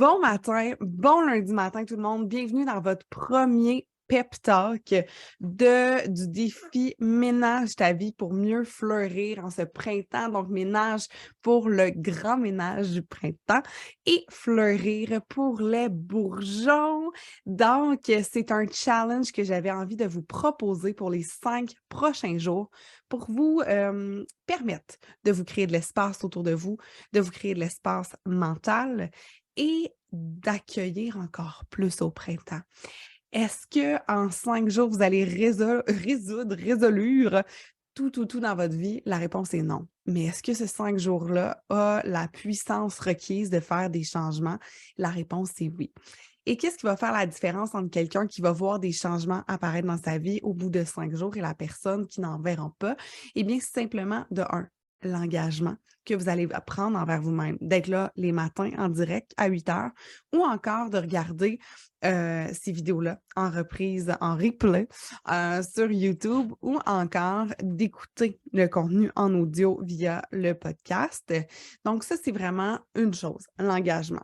Bon matin, bon lundi matin tout le monde. Bienvenue dans votre premier pep talk du défi Ménage ta vie pour mieux fleurir en ce printemps. Donc, ménage pour le grand ménage du printemps et fleurir pour les bourgeons. Donc, c'est un challenge que j'avais envie de vous proposer pour les 5 prochains jours pour vous permettre de vous créer de l'espace autour de vous, de vous créer de l'espace mental et d'accueillir encore plus au printemps. Est-ce qu'en 5 jours, vous allez résolure tout dans votre vie? La réponse est non. Mais est-ce que ce 5 jours-là a la puissance requise de faire des changements? La réponse est oui. Et qu'est-ce qui va faire la différence entre quelqu'un qui va voir des changements apparaître dans sa vie au bout de 5 jours et la personne qui n'en verra pas? Eh bien, c'est simplement de un, l'engagement que vous allez prendre envers vous-même, d'être là les matins en direct à 8 heures ou encore de regarder ces vidéos-là en reprise, en replay sur YouTube ou encore d'écouter le contenu en audio via le podcast. Donc ça, c'est vraiment une chose, l'engagement.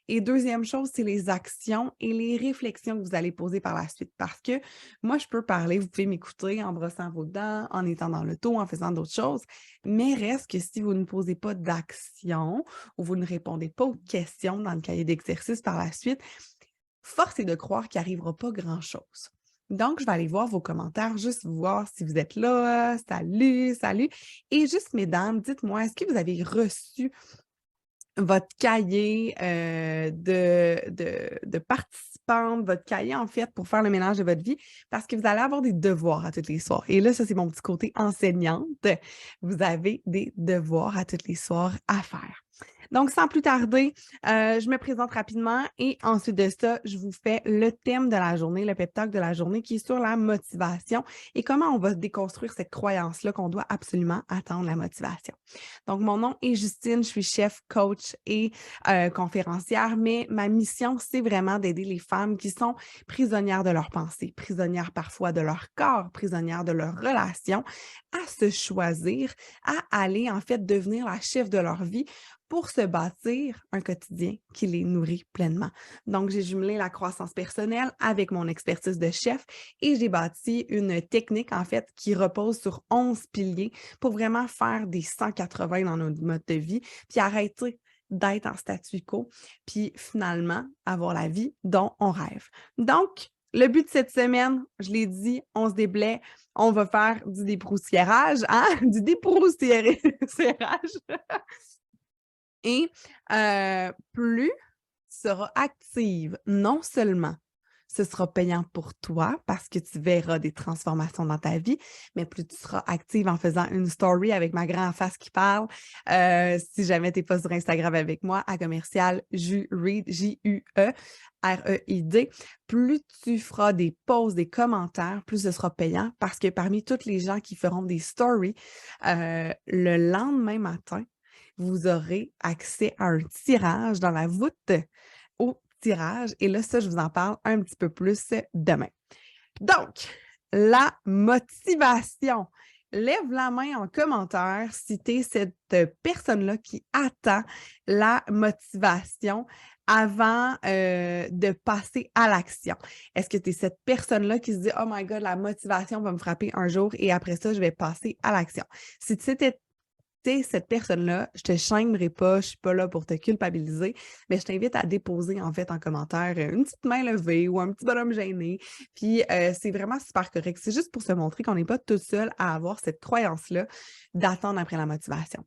Et deuxième chose, c'est les actions et les réflexions que vous allez poser par la suite. Parce que moi, je peux parler, vous pouvez m'écouter en brossant vos dents, en étant dans l'auto, en faisant d'autres choses, mais reste que si vous ne posez pas d'action ou vous ne répondez pas aux questions dans le cahier d'exercice par la suite, force est de croire qu'il n'arrivera pas grand-chose. Donc, je vais aller voir vos commentaires, juste voir si vous êtes là. Salut, salut. Et juste, mesdames, dites-moi, est-ce que vous avez reçu votre cahier de participantes, votre cahier, en fait, pour faire le ménage de votre vie, parce que vous allez avoir des devoirs à tous les soirs. Et là, ça, c'est mon petit côté enseignante. Vous avez des devoirs à tous les soirs à faire. Donc, sans plus tarder, je me présente rapidement et ensuite de ça, je vous fais le thème de la journée, le pep talk de la journée qui est sur la motivation et comment on va déconstruire cette croyance-là qu'on doit absolument attendre la motivation. Donc, mon nom est Justine, je suis chef, coach et conférencière, mais ma mission, c'est vraiment d'aider les femmes qui sont prisonnières de leurs pensées, prisonnières parfois de leur corps, prisonnières de leurs relations, à se choisir, à aller en fait devenir la chef de leur vie pour se bâtir un quotidien qui les nourrit pleinement. Donc, j'ai jumelé la croissance personnelle avec mon expertise de chef et j'ai bâti une technique, en fait, qui repose sur 11 piliers pour vraiment faire des 180 dans notre mode de vie, puis arrêter d'être en statu quo, puis finalement avoir la vie dont on rêve. Donc, le but de cette semaine, je l'ai dit, on se déblaye, on va faire du dépoussiérage, hein? Du dépoussiérage. Et plus tu seras active, non seulement ce sera payant pour toi parce que tu verras des transformations dans ta vie, mais plus tu seras active en faisant une story avec ma grande face qui parle. Si jamais tu n'es pas sur Instagram avec moi, à commercial Jureid, Juereid, plus tu feras des posts, des commentaires, plus ce sera payant parce que parmi toutes les gens qui feront des stories, le lendemain matin, vous aurez accès à un tirage dans la voûte au tirage. Et là, ça, je vous en parle un petit peu plus demain. Donc, la motivation. Lève la main en commentaire si tu es cette personne-là qui attend la motivation avant de passer à l'action. Est-ce que tu es cette personne-là qui se dit « Oh my God, la motivation va me frapper un jour et après ça, je vais passer à l'action. » Si tu étais cette personne-là, je te shamerai pas, je suis pas là pour te culpabiliser, mais je t'invite à déposer en fait en commentaire une petite main levée ou un petit bonhomme gêné. Puis c'est vraiment super correct. C'est juste pour se montrer qu'on n'est pas tout seul à avoir cette croyance-là d'attendre après la motivation.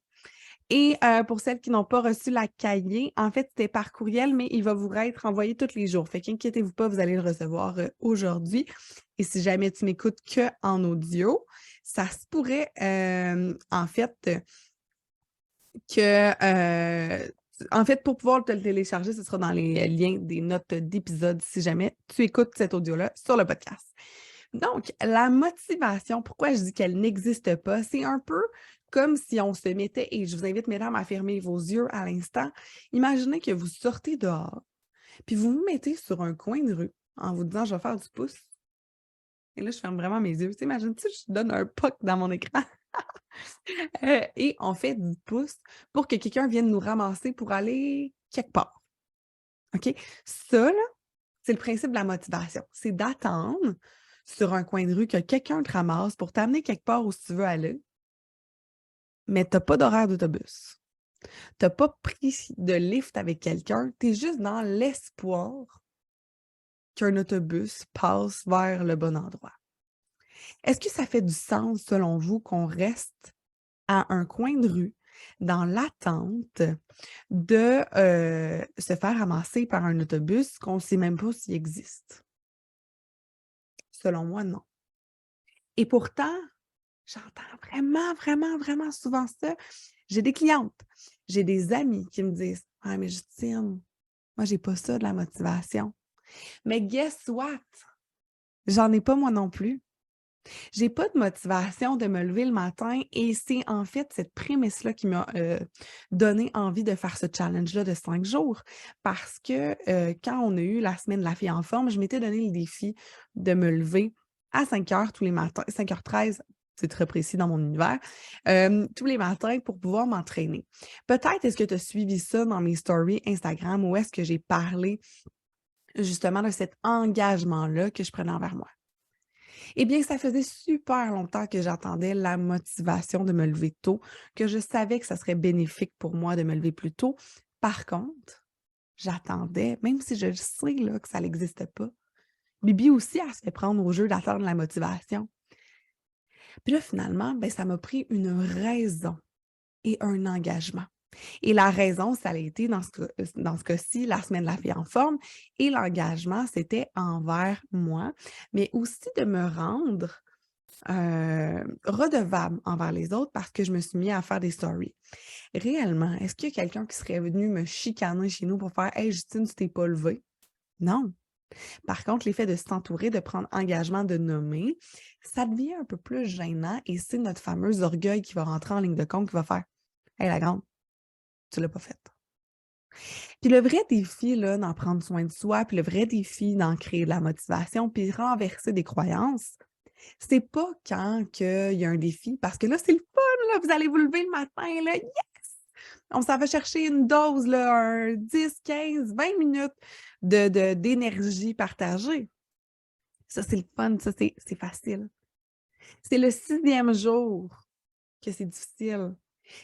Et pour celles qui n'ont pas reçu la cahier, en fait, c'était par courriel, mais il va vous être envoyé tous les jours. Fait qu'inquiétez-vous pas, vous allez le recevoir aujourd'hui. Et si jamais tu m'écoutes qu'en audio, ça se pourrait en fait pour pouvoir te le télécharger, ce sera dans les liens des notes d'épisode si jamais tu écoutes cet audio-là sur le podcast. Donc, la motivation, pourquoi je dis qu'elle n'existe pas, c'est un peu comme si on se mettait, et je vous invite, mesdames, à fermer vos yeux à l'instant. Imaginez que vous sortez dehors, puis vous vous mettez sur un coin de rue en vous disant « je vais faire du pouce ». Et là, je ferme vraiment mes yeux. Tu imagines-tu, je donne un POC dans mon écran. Et on fait du pouce pour que quelqu'un vienne nous ramasser pour aller quelque part. OK? Ça, là, c'est le principe de la motivation. C'est d'attendre sur un coin de rue que quelqu'un te ramasse pour t'amener quelque part où tu veux aller, mais tu n'as pas d'horaire d'autobus. Tu n'as pas pris de lift avec quelqu'un. Tu es juste dans l'espoir qu'un autobus passe vers le bon endroit. Est-ce que ça fait du sens, selon vous, qu'on reste à un coin de rue dans l'attente de se faire ramasser par un autobus qu'on ne sait même pas s'il existe? Selon moi, non. Et pourtant, j'entends vraiment, vraiment, vraiment souvent ça. J'ai des clientes, j'ai des amis qui me disent: «Ah, mais Justine, moi, j'ai pas ça de la motivation». Mais guess what? J'en ai pas moi non plus. J'ai pas de motivation de me lever le matin et c'est en fait cette prémisse-là qui m'a, donné envie de faire ce challenge-là de 5 jours. Parce que, quand on a eu la semaine de la fille en forme, je m'étais donné le défi de me lever à 5 heures tous les matins, 5h13, c'est très précis dans mon univers, tous les matins pour pouvoir m'entraîner. Peut-être est-ce que tu as suivi ça dans mes stories Instagram où est-ce que j'ai parlé justement de cet engagement-là que je prenais envers moi. Eh bien, ça faisait super longtemps que j'attendais la motivation de me lever tôt, que je savais que ça serait bénéfique pour moi de me lever plus tôt. Par contre, j'attendais, même si je le sais là, que ça n'existe pas. Bibi aussi, elle se fait prendre au jeu d'attendre la motivation. Puis là, finalement, ben, ça m'a pris une raison et un engagement. Et la raison, ça a été dans ce cas-ci, la semaine de la fille en forme. Et l'engagement, c'était envers moi, mais aussi de me rendre redevable envers les autres parce que je me suis mis à faire des stories. Réellement, est-ce qu'il y a quelqu'un qui serait venu me chicaner chez nous pour faire: «Hey Justine, tu t'es pas levée?» Non. Par contre, l'effet de s'entourer, de prendre engagement, de nommer, ça devient un peu plus gênant et c'est notre fameux orgueil qui va rentrer en ligne de compte qui va faire: «Hey la grande, tu l'as pas faite». Puis le vrai défi là, d'en prendre soin de soi, puis le vrai défi d'en créer de la motivation, puis renverser des croyances, c'est pas quand qu'il y a un défi, parce que là, c'est le fun, là, vous allez vous lever le matin, là, yes! On s'en va chercher une dose, là, un 10, 15, 20 minutes d'énergie partagée. Ça, c'est le fun, ça, c'est facile. C'est le 6e jour que c'est difficile.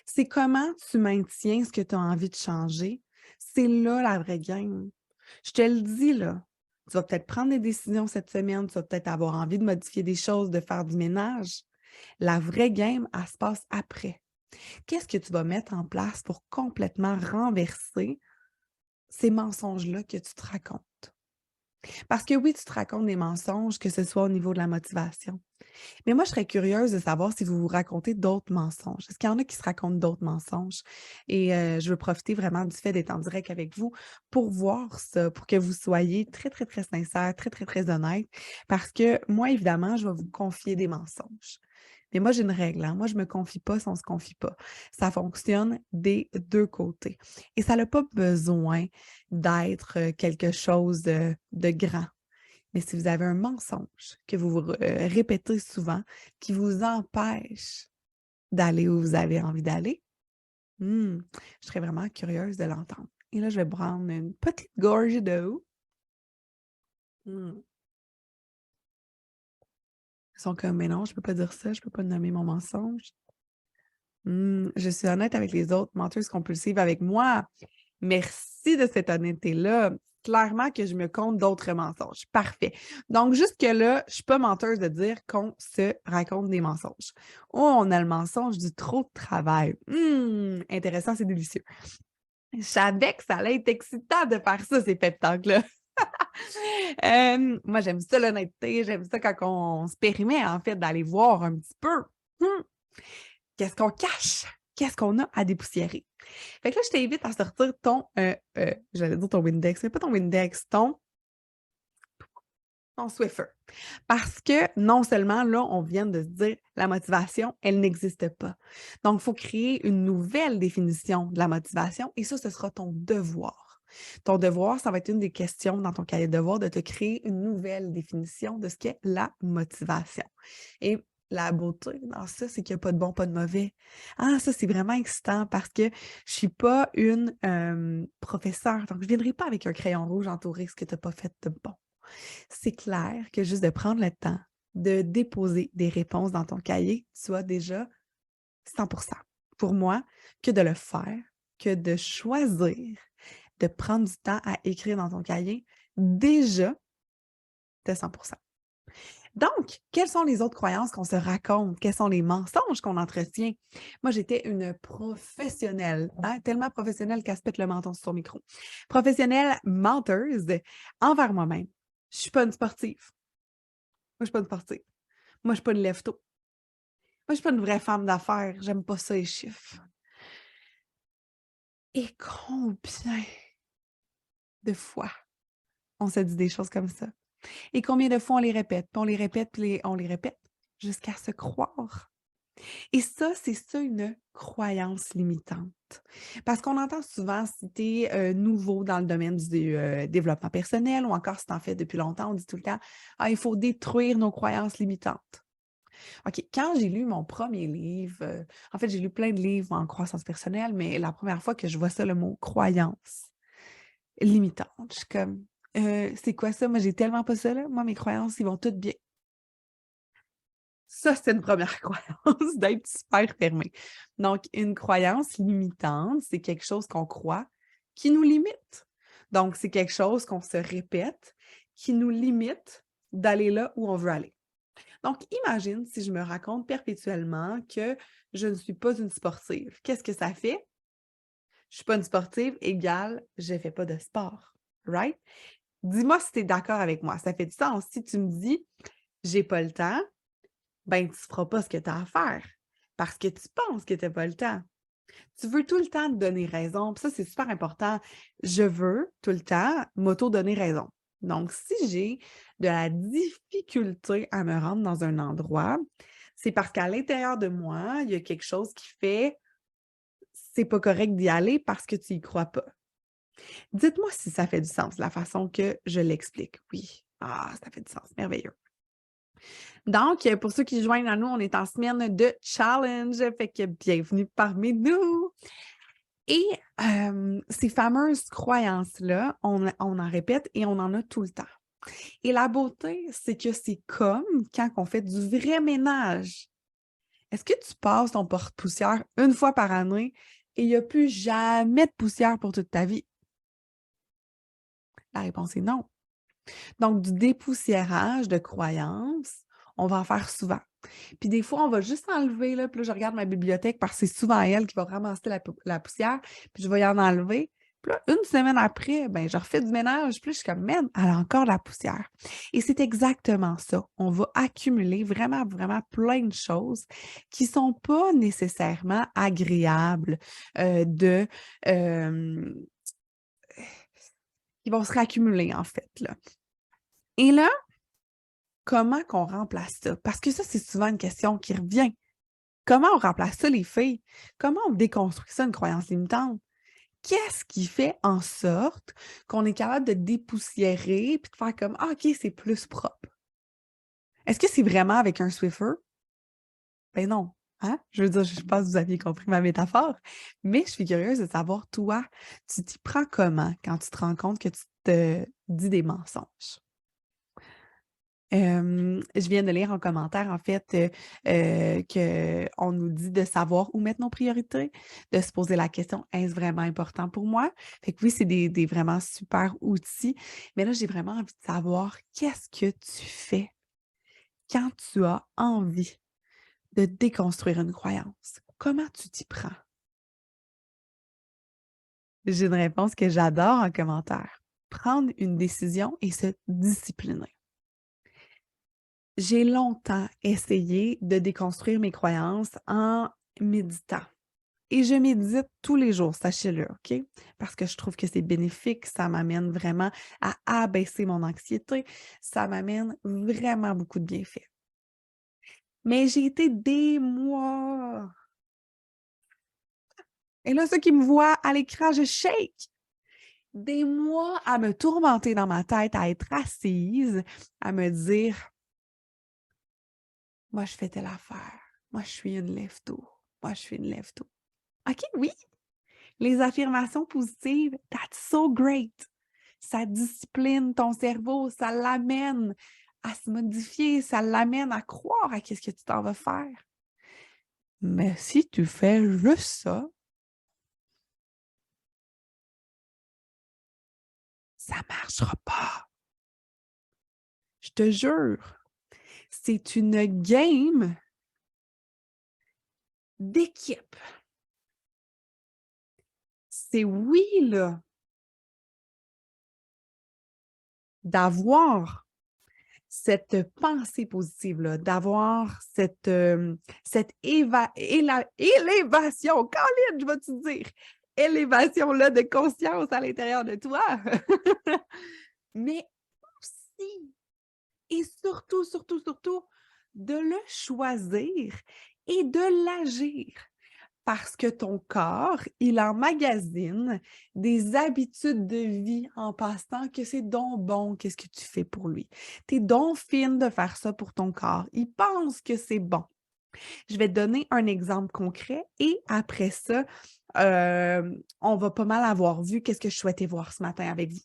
C'est comment tu maintiens ce que tu as envie de changer. C'est là la vraie game. Je te le dis, là, tu vas peut-être prendre des décisions cette semaine, tu vas peut-être avoir envie de modifier des choses, de faire du ménage. La vraie game, elle se passe après. Qu'est-ce que tu vas mettre en place pour complètement renverser ces mensonges-là que tu te racontes? Parce que oui, tu te racontes des mensonges, que ce soit au niveau de la motivation. Mais moi, je serais curieuse de savoir si vous vous racontez d'autres mensonges. Est-ce qu'il y en a qui se racontent d'autres mensonges? Et je veux profiter vraiment du fait d'être en direct avec vous pour voir ça, pour que vous soyez très, très, très sincère, très, très, très honnête. Parce que moi, évidemment, je vais vous confier des mensonges. Mais moi, j'ai une règle, hein. Moi, je ne me confie pas si on ne se confie pas. Ça fonctionne des 2 côtés. Et ça n'a pas besoin d'être quelque chose de grand. Mais si vous avez un mensonge que vous répétez souvent, qui vous empêche d'aller où vous avez envie d'aller, je serais vraiment curieuse de l'entendre. Et là, je vais prendre une petite gorgée d'eau. Mmh. Ils sont comme: «Mais non, je peux pas dire ça, je peux pas nommer mon mensonge. Je suis honnête avec les autres, menteuse compulsive avec moi». Merci de cette honnêteté-là. Clairement que je me compte d'autres mensonges. Parfait. Donc, jusque-là, je ne suis pas menteuse de dire qu'on se raconte des mensonges. Oh, on a le mensonge du trop de travail. Intéressant, c'est délicieux. Je savais que ça allait être excitant de faire ça, ces pep talks-là. Moi, j'aime ça l'honnêteté, j'aime ça quand on se permet, en fait, d'aller voir un petit peu. Hum, Qu'est-ce qu'on cache? Qu'est-ce qu'on a à dépoussiérer? Fait que là, je t'invite à sortir ton, j'allais dire ton Windex, mais pas ton Windex, ton Swiffer. Parce que non seulement, là, on vient de se dire la motivation, elle n'existe pas. Donc, il faut créer une nouvelle définition de la motivation et ça, ce sera ton devoir. Ton devoir, ça va être une des questions dans ton cahier de devoir de te créer une nouvelle définition de ce qu'est la motivation. Et la beauté dans ça, c'est qu'il n'y a pas de bon, pas de mauvais. Ah, ça, c'est vraiment excitant parce que je ne suis pas une professeure. Donc, je ne viendrai pas avec un crayon rouge entouré ce que tu n'as pas fait de bon. C'est clair que juste de prendre le temps de déposer des réponses dans ton cahier, tu as déjà 100% pour moi, que de le faire, que de choisir de prendre du temps à écrire dans ton cahier, déjà, tu es 100%. Donc, quelles sont les autres croyances qu'on se raconte? Quels sont les mensonges qu'on entretient? Moi, j'étais une professionnelle, tellement professionnelle qu'elle se pète le menton sur son micro. Professionnelle menteuse envers moi-même. Je ne suis pas une sportive. Moi, je ne suis pas une sportive. Moi, je ne suis pas une lève-tôt. Moi, je ne suis pas une vraie femme d'affaires. J'aime pas ça, les chiffres. Et combien de fois on se dit des choses comme ça? Et combien de fois on les répète, puis on les répète, puis on les répète jusqu'à se croire. Et ça, c'est ça une croyance limitante. Parce qu'on entend souvent, si tu es nouveau dans le domaine du développement personnel ou encore si tu en fais depuis longtemps, on dit tout le temps, il faut détruire nos croyances limitantes. OK, quand j'ai lu mon premier livre, en fait, j'ai lu plein de livres en croissance personnelle, mais la première fois que je vois ça, le mot croyance limitante, je suis comme, c'est quoi ça? Moi, j'ai tellement pas ça, là. Moi, mes croyances, ils vont toutes bien. Ça, c'est une première croyance, d'être super fermé. Donc, une croyance limitante, c'est quelque chose qu'on croit qui nous limite. Donc, c'est quelque chose qu'on se répète qui nous limite d'aller là où on veut aller. Donc, imagine si je me raconte perpétuellement que je ne suis pas une sportive. Qu'est-ce que ça fait? Je ne suis pas une sportive égale je ne fais pas de sport. Right? Dis-moi si tu es d'accord avec moi. Ça fait du sens. Si tu me dis j'ai pas le temps, ben tu ne feras pas ce que tu as à faire parce que tu penses que tu n'as pas le temps. Tu veux tout le temps te donner raison. Puis ça, c'est super important. Je veux tout le temps m'auto-donner raison. Donc, si j'ai de la difficulté à me rendre dans un endroit, c'est parce qu'à l'intérieur de moi, il y a quelque chose qui fait c'est pas correct d'y aller parce que tu y crois pas. Dites-moi si ça fait du sens, la façon que je l'explique. Oui. Ah, ça fait du sens. Merveilleux. Donc, pour ceux qui joignent à nous, on est en semaine de challenge. Fait que bienvenue parmi nous. Et ces fameuses croyances-là, on en répète et on en a tout le temps. Et la beauté, c'est que c'est comme quand on fait du vrai ménage. Est-ce que tu passes ton porte-poussière une fois par année et il n'y a plus jamais de poussière pour toute ta vie? La réponse est non. Donc, du dépoussiérage de croyances, on va en faire souvent. Puis des fois, on va juste enlever, là, puis là, je regarde ma bibliothèque parce que c'est souvent elle qui va ramasser la poussière, puis je vais y en enlever. Puis là, une semaine après, ben, je refais du ménage, puis là, je suis comme, man, elle a encore de la poussière. Et c'est exactement ça. On va accumuler vraiment, vraiment plein de choses qui ne sont pas nécessairement agréables qui vont se réaccumuler, en fait, là. Et là, comment qu'on remplace ça? Parce que ça, c'est souvent une question qui revient. Comment on remplace ça, les filles? Comment on déconstruit ça, une croyance limitante? Qu'est-ce qui fait en sorte qu'on est capable de dépoussiérer et de faire comme ah, OK, c'est plus propre? Est-ce que c'est vraiment avec un Swiffer? Ben non. Hein? Je veux dire, je pense que vous aviez compris ma métaphore. Mais je suis curieuse de savoir, toi, tu t'y prends comment quand tu te rends compte que tu te dis des mensonges? Je viens de lire en commentaire, en fait, qu'on nous dit de savoir où mettre nos priorités, de se poser la question: «Est-ce vraiment important pour moi?» Fait que oui, c'est des vraiment super outils, mais là, j'ai vraiment envie de savoir qu'est-ce que tu fais quand tu as envie de déconstruire une croyance? Comment tu t'y prends? J'ai une réponse que j'adore en commentaire: prendre une décision et se discipliner. J'ai longtemps essayé de déconstruire mes croyances en méditant et je médite tous les jours, sachez-le, OK? Parce que je trouve que c'est bénéfique, ça m'amène vraiment à abaisser mon anxiété, ça m'amène vraiment beaucoup de bienfaits. Mais j'ai été des mois et là, ceux qui me voient à l'écran, je shake! Des mois à me tourmenter dans ma tête, à être assise, à me dire Moi, je fais telle affaire. Moi, je suis une lève-tôt. Moi, je suis une lève-tôt. OK, oui, les affirmations positives, that's so great. Ça discipline ton cerveau, ça l'amène à se modifier, ça l'amène à croire à ce que tu t'en vas faire. Mais si tu fais juste ça ne marchera pas. Je te jure, c'est une game d'équipe. C'est oui, là, d'avoir cette pensée positive-là, d'avoir cette élévation, Colin, je vais te dire, élévation-là de conscience à l'intérieur de toi. Mais aussi, et surtout, surtout, surtout, de le choisir et de l'agir. Parce que ton corps, il emmagasine des habitudes de vie en passant que c'est donc bon, qu'est-ce que tu fais pour lui. Tu es donc fine de faire ça pour ton corps. Il pense que c'est bon. Je vais te donner un exemple concret et après ça, on va pas mal avoir vu qu'est-ce que je souhaitais voir ce matin avec vous.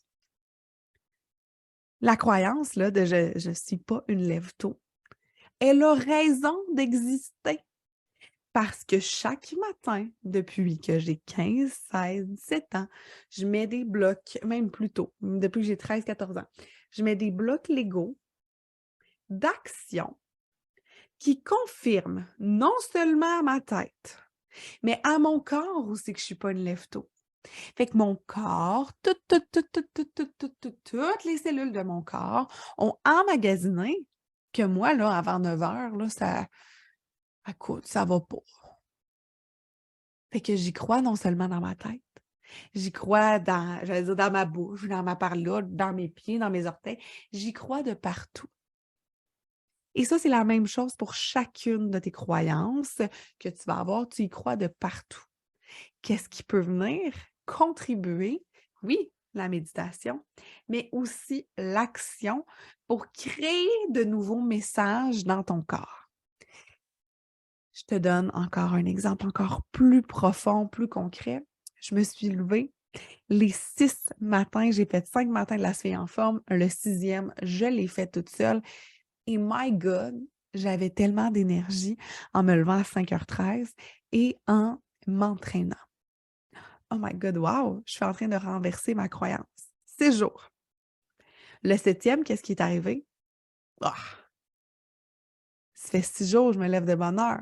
La croyance là, de je ne suis pas une lève-tôt, elle a raison d'exister. Parce que chaque matin, depuis que j'ai 15, 16, 17 ans, je mets des blocs, même plus tôt, depuis que j'ai 13, 14 ans, je mets des blocs Lego d'action qui confirment non seulement à ma tête, mais à mon corps aussi que je ne suis pas une lève-tôt. Fait que mon corps, toutes les cellules de mon corps ont emmagasiné que moi, là, avant 9 heures, là, écoute, ça va pas. Fait que j'y crois non seulement dans ma tête, j'y crois j'allais dire dans ma bouche, dans ma parlotte, dans mes pieds, dans mes orteils. J'y crois de partout. Et ça, c'est la même chose pour chacune de tes croyances que tu vas avoir. Tu y crois de partout. Qu'est-ce qui peut venir contribuer? Oui, la méditation, mais aussi l'action pour créer de nouveaux messages dans ton corps. Je te donne encore un exemple encore plus profond, plus concret. Je me suis levée. Les 6 matins, j'ai fait 5 matins de la fille en forme. Le 6e, je l'ai fait toute seule. Et my God, j'avais tellement d'énergie en me levant à 5h13 et en m'entraînant. Oh my God, wow! Je suis en train de renverser ma croyance. 6 jours. Le 7e, qu'est-ce qui est arrivé? Ah! Ça fait 6 jours, je me lève de bonne heure.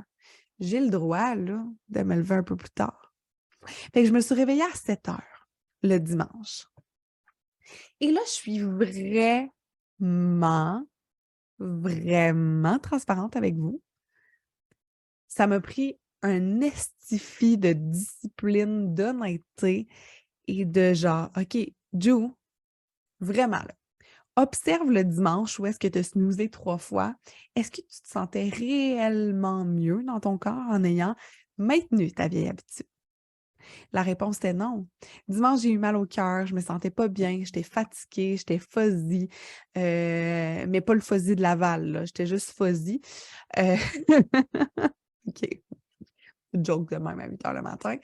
J'ai le droit, là, de me lever un peu plus tard. Fait que je me suis réveillée à 7h le dimanche. Et là, je suis vraiment transparente avec vous. Ça m'a pris un estifi de discipline, d'honnêteté et de genre, OK, Ju, vraiment, là, observe le dimanche où est-ce que tu as snoozé 3 fois. Est-ce que tu te sentais réellement mieux dans ton corps en ayant maintenu ta vieille habitude? La réponse était non. Dimanche, j'ai eu mal au cœur, je me sentais pas bien, j'étais fatiguée, j'étais fuzzy, mais pas le fuzzy de Laval, là, j'étais juste fuzzy. Euh, OK, joke de même à 8h le matin.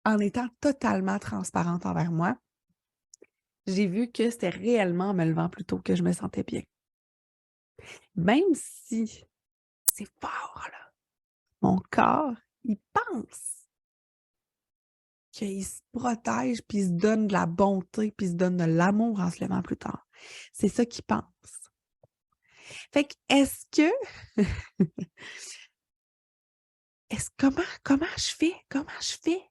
En étant totalement transparente envers moi, j'ai vu que c'était réellement en me levant plus tôt que je me sentais bien. Même si c'est fort, là, mon corps, il pense qu'il se protège, puis il se donne de la bonté, puis il se donne de l'amour en se levant plus tard. C'est ça qu'il pense. Fait que est-ce que comment je fais? Comment je fais?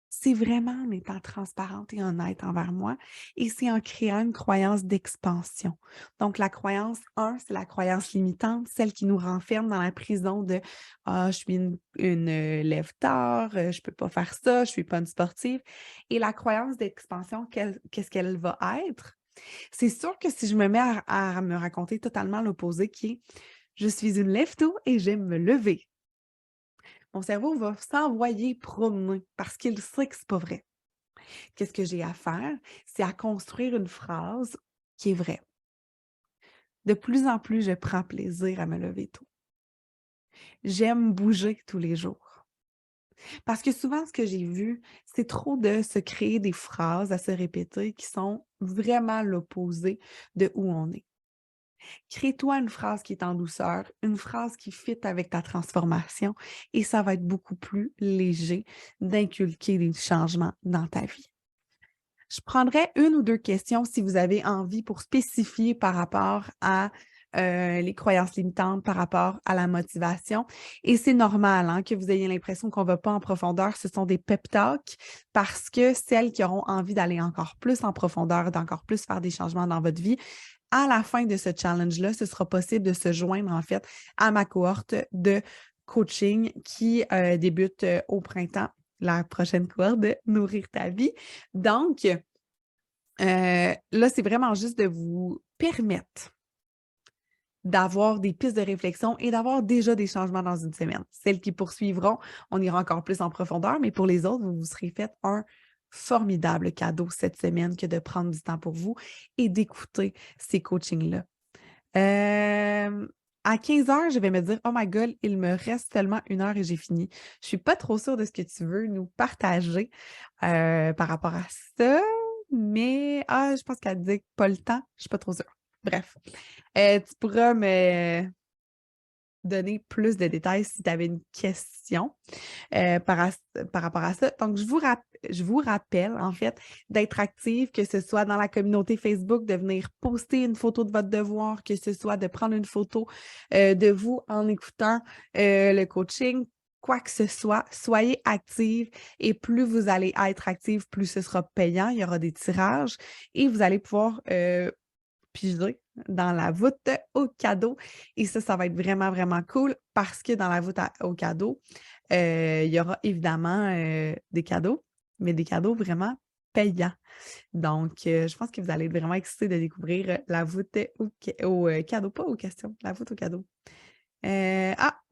C'est vraiment en étant transparente et honnête envers moi et c'est en créant une croyance d'expansion. Donc, la croyance 1, c'est la croyance limitante, celle qui nous renferme dans la prison de « Ah, je suis une lève-tard, je peux pas faire ça, je suis pas une sportive ». Et la croyance d'expansion, qu'est-ce qu'elle va être? C'est sûr que si je me mets à me raconter totalement l'opposé qui est « Je suis une lève-tôt et j'aime me lever ». Mon cerveau va s'envoyer promener parce qu'il sait que c'est pas vrai. Qu'est-ce que j'ai à faire? C'est à construire une phrase qui est vraie. De plus en plus, je prends plaisir à me lever tôt. J'aime bouger tous les jours. Parce que souvent, ce que j'ai vu, c'est trop de se créer des phrases à se répéter qui sont vraiment l'opposé de où on est. Crée-toi une phrase qui est en douceur, une phrase qui fit avec ta transformation et ça va être beaucoup plus léger d'inculquer des changements dans ta vie. Je prendrais une ou deux questions si vous avez envie pour spécifier par rapport à les croyances limitantes, par rapport à la motivation. Et c'est normal hein, que vous ayez l'impression qu'on ne va pas en profondeur. Ce sont des pep talks parce que celles qui auront envie d'aller encore plus en profondeur, d'encore plus faire des changements dans votre vie, à la fin de ce challenge-là, ce sera possible de se joindre en fait à ma cohorte de coaching qui débute au printemps, la prochaine cohorte de Nourrir ta vie. Donc, là, c'est vraiment juste de vous permettre d'avoir des pistes de réflexion et d'avoir déjà des changements dans une semaine. Celles qui poursuivront, on ira encore plus en profondeur, mais pour les autres, vous vous serez fait un formidable cadeau cette semaine que de prendre du temps pour vous et d'écouter ces coachings-là. À 15 heures, je vais me dire, oh my God, il me reste seulement 1 heure et j'ai fini. Je suis pas trop sûre de ce que tu veux nous partager par rapport à ça, mais je pense qu'elle dit pas le temps. Je suis pas trop sûre. Bref, tu pourras me donner plus de détails si tu avais une question par rapport à ça. Donc, je vous rappelle, en fait, d'être active, que ce soit dans la communauté Facebook, de venir poster une photo de votre devoir, que ce soit de prendre une photo de vous en écoutant le coaching, quoi que ce soit, soyez active et plus vous allez être active, plus ce sera payant. Il y aura des tirages et vous allez pouvoir piger dans la voûte au cadeau. Et ça va être vraiment, vraiment cool parce que dans la voûte au cadeau, il y aura évidemment des cadeaux, mais des cadeaux vraiment payants. Donc, je pense que vous allez être vraiment excités de découvrir la voûte au cadeau, pas aux questions, la voûte au cadeau.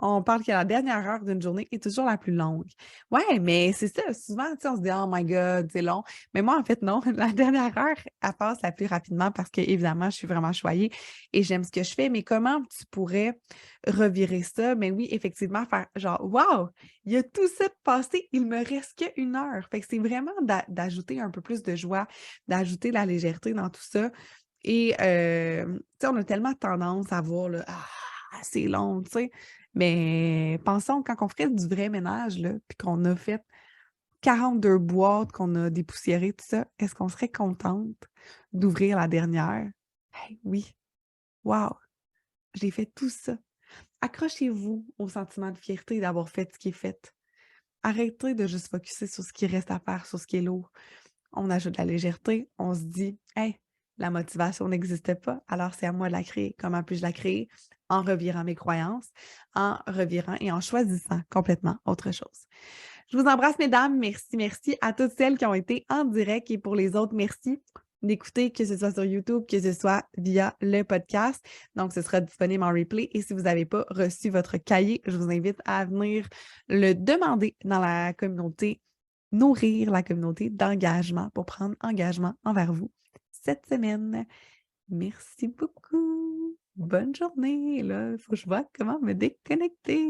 On parle que la dernière heure d'une journée est toujours la plus longue. Ouais, mais c'est ça. Souvent, tu sais, on se dit, oh my God, c'est long. Mais moi, en fait, non. La dernière heure, elle passe la plus rapidement parce que, évidemment, je suis vraiment choyée et j'aime ce que je fais. Mais comment tu pourrais revirer ça? Mais oui, effectivement, faire genre, wow, il y a tout ça de passé, il me reste que 1 heure. Fait que c'est vraiment d'ajouter un peu plus de joie, d'ajouter de la légèreté dans tout ça. Et, tu sais, on a tellement tendance à voir, là, c'est long, tu sais. Mais pensons, quand on ferait du vrai ménage, là, puis qu'on a fait 42 boîtes, qu'on a dépoussiérées, tout ça, est-ce qu'on serait contente d'ouvrir la dernière? Hey, oui. Wow! J'ai fait tout ça. Accrochez-vous au sentiment de fierté d'avoir fait ce qui est fait. Arrêtez de juste focusser sur ce qui reste à faire, sur ce qui est lourd. On ajoute de la légèreté, on se dit, hey, la motivation n'existait pas, alors c'est à moi de la créer. Comment puis-je la créer? En revirant mes croyances, en revirant et en choisissant complètement autre chose. Je vous embrasse, mesdames. Merci, merci à toutes celles qui ont été en direct et pour les autres, merci d'écouter, que ce soit sur YouTube, que ce soit via le podcast. Donc, ce sera disponible en replay. Et si vous n'avez pas reçu votre cahier, je vous invite à venir le demander dans la communauté, nourrir la communauté d'engagement pour prendre engagement envers vous cette semaine. Merci beaucoup. Bonne journée. Là, il faut que je vois comment me déconnecter.